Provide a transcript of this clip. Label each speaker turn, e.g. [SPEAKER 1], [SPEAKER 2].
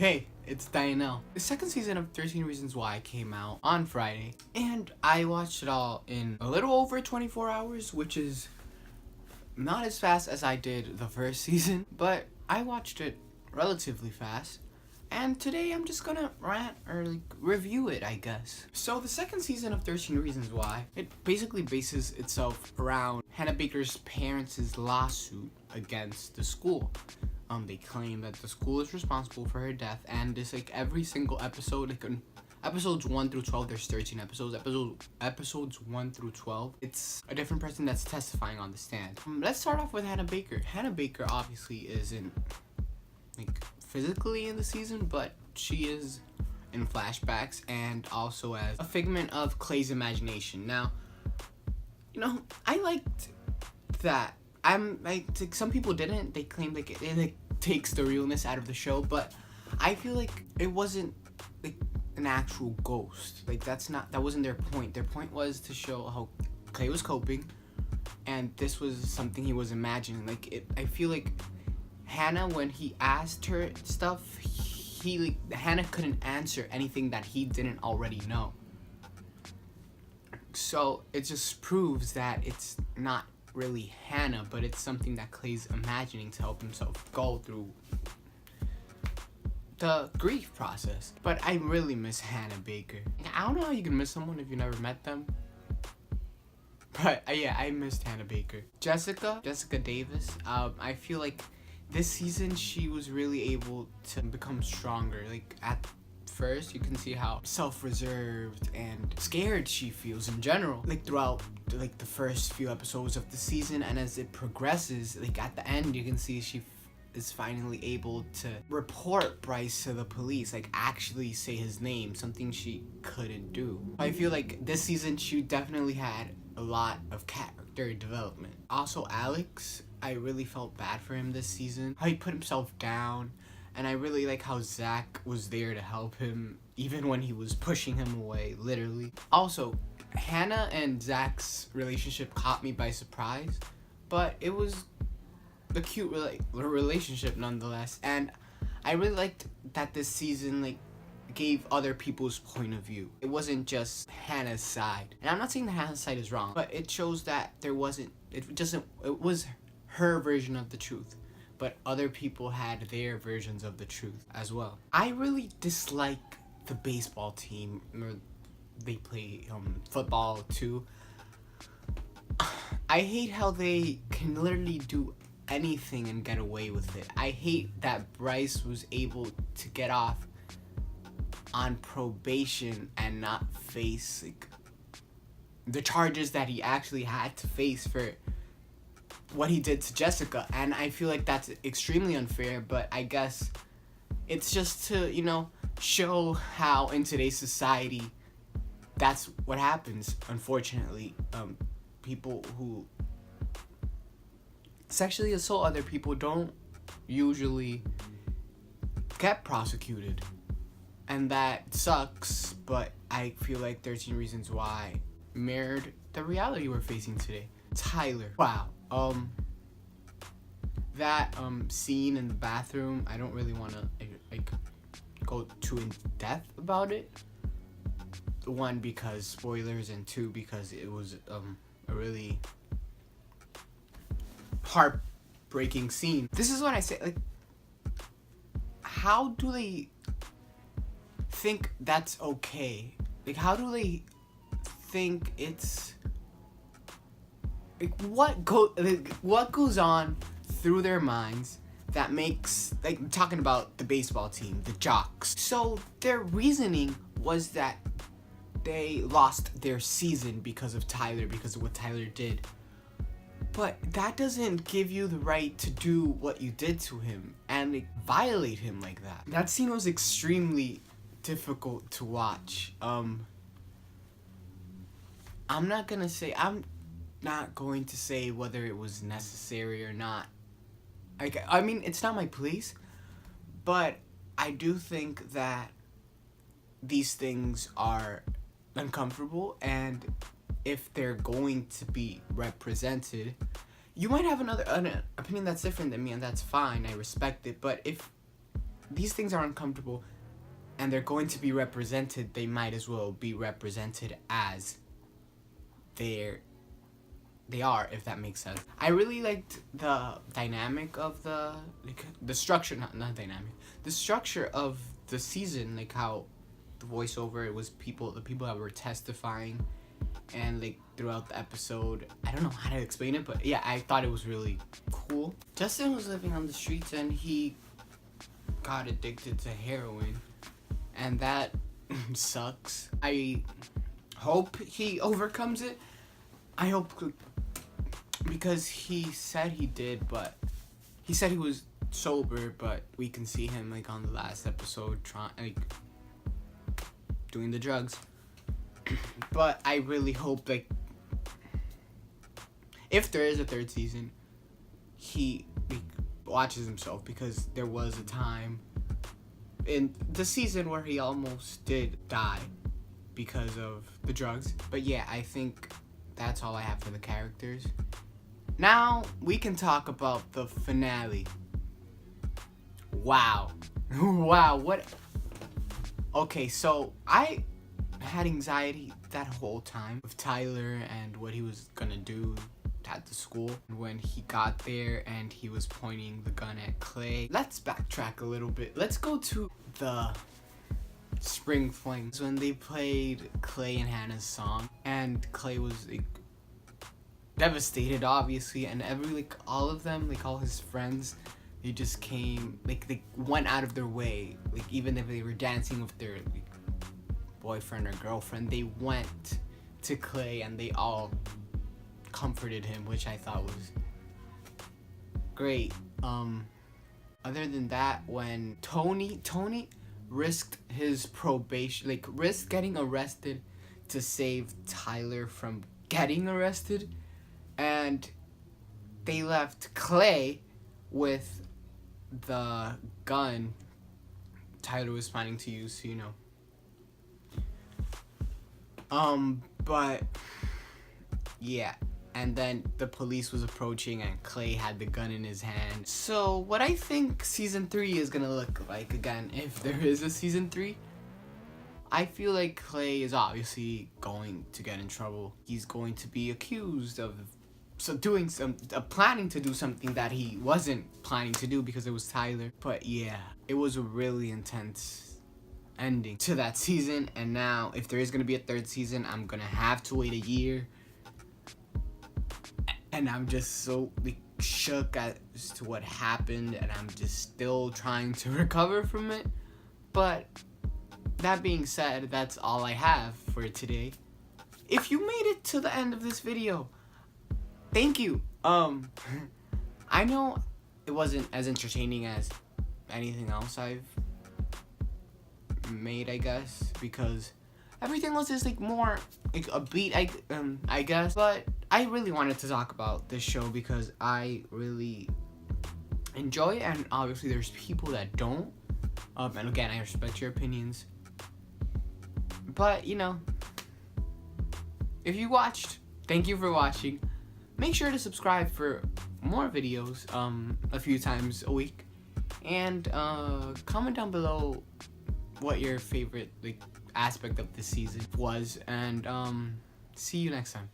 [SPEAKER 1] Hey, it's Dianel. The second season of 13 Reasons Why came out on Friday, and I watched it all in a little over 24 hours, which is not as fast as I did the first season, but I watched it relatively fast. And today I'm just gonna rant or review it, I guess. So the second season of 13 Reasons Why, it basically bases itself around Hannah Baker's parents' lawsuit against the school. They claim that the school is responsible for her death, and it's every single episode, episodes 1 through 12, there's 13 episodes. Episodes 1 through 12, it's a different person that's testifying on the stand. Let's start off with Hannah Baker. Hannah Baker obviously isn't physically in the season, but she is in flashbacks and also as a figment of Clay's imagination. Now, I liked that. Some people didn't. They claimed it takes the realness out of the show, but I feel like it wasn't an actual ghost. That wasn't their point. Their point was to show how Clay was coping, and this was something he was imagining. I feel like Hannah, when he asked her stuff, Hannah couldn't answer anything that he didn't already know. So it just proves that it's not really Hannah, but it's something that Clay's imagining to help himself go through the grief process. But I really miss Hannah Baker. I don't know how you can miss someone if you never met them. But yeah, I missed Hannah Baker. Jessica Davis, I feel like this season she was really able to become stronger. At first you can see how self-reserved and scared she feels in general, throughout the first few episodes of the season, and as it progresses, at the end you can see she is finally able to report Bryce to the police, actually say his name, something she couldn't do. I feel like this season she definitely had a lot of character development. Also Alex, I really felt bad for him this season, how he put himself down, and I really like how Zach was there to help him even when he was pushing him away, literally. Also, Hannah and Zach's relationship caught me by surprise, but it was a cute relationship nonetheless, and I really liked that this season gave other people's point of view. It wasn't just Hannah's side, and I'm not saying that Hannah's side is wrong, but it shows that it was her version of the truth, but other people had their versions of the truth as well. I really dislike the baseball team. They play football too. I hate how they can literally do anything and get away with it. I hate that Bryce was able to get off on probation and not face the charges that he actually had to face for what he did to Jessica, and I feel like that's extremely unfair, but I guess it's just to, show how in today's society that's what happens, unfortunately. People who sexually assault other people don't usually get prosecuted, and that sucks, but I feel like 13 Reasons Why mirrored the reality we're facing today. Tyler, wow. That scene in the bathroom, I don't really want to go too in depth about it. One, because spoilers, and two, because it was a really heartbreaking scene. This is what I say, how do they think that's okay? How do they think it's what goes on through their minds that makes, talking about the baseball team, the Jocks. So their reasoning was that they lost their season because of Tyler, because of what Tyler did. But that doesn't give you the right to do what you did to him and violate him like that. That scene was extremely difficult to watch. I'm not going to say whether it was necessary or not. I mean, it's not my place, but I do think that these things are uncomfortable, and if they're going to be represented, you might have an opinion that's different than me, and that's fine. I respect it, but if these things are uncomfortable and they're going to be represented, they might as well be represented as they are, if that makes sense. I really liked the dynamic of the structure, not dynamic, the structure of the season, like how the voiceover, it was the people that were testifying, and like throughout the episode, I don't know how to explain it, but yeah, I thought it was really cool. Justin was living on the streets and he got addicted to heroin, and that sucks. I hope he overcomes it. I hope, because he said he did, but he said he was sober, but we can see him like on the last episode trying, like, doing the drugs. But I really hope, like, if there is a third season, he watches himself, because there was a time in the season where he almost did die because of the drugs. But yeah, I think that's all I have for the characters. Now we can talk about the finale. Wow. Wow, what? Okay, so I had anxiety that whole time with Tyler and what he was gonna do at the school. When he got there and he was pointing the gun at Clay. Let's backtrack a little bit. Let's go to the Spring Flings, when they played Clay and Hannah's song, and Clay was like devastated, obviously, and all of them, like all his friends, they just came, like they went out of their way, like even if they were dancing with their boyfriend or girlfriend, they went to Clay and they all comforted him, which I thought was great. Other than that, when Tony risked his probation, risked getting arrested to save Tyler from getting arrested, and they left Clay with the gun Tyler was planning to use, but yeah, and then the police was approaching and Clay had the gun in his hand. So what I think season 3 is gonna look like, again, if there is a season 3, I feel like Clay is obviously going to get in trouble. He's going to be accused of planning to do something that he wasn't planning to do because it was Tyler. But yeah, it was a really intense ending to that season, and now if there is gonna be a third season, I'm gonna have to wait a year, and I'm just so shook as to what happened, and I'm just still trying to recover from it. But that being said, that's all I have for today. If you made it to the end of this video, thank you. I know it wasn't as entertaining as anything else I've made, I guess, because everything was just more a beat, I guess. But I really wanted to talk about this show because I really enjoy it, and obviously there's people that don't. And again, I respect your opinions. But if you watched, thank you for watching. Make sure to subscribe for more videos a few times a week, and comment down below what your favorite aspect of this season was, and see you next time.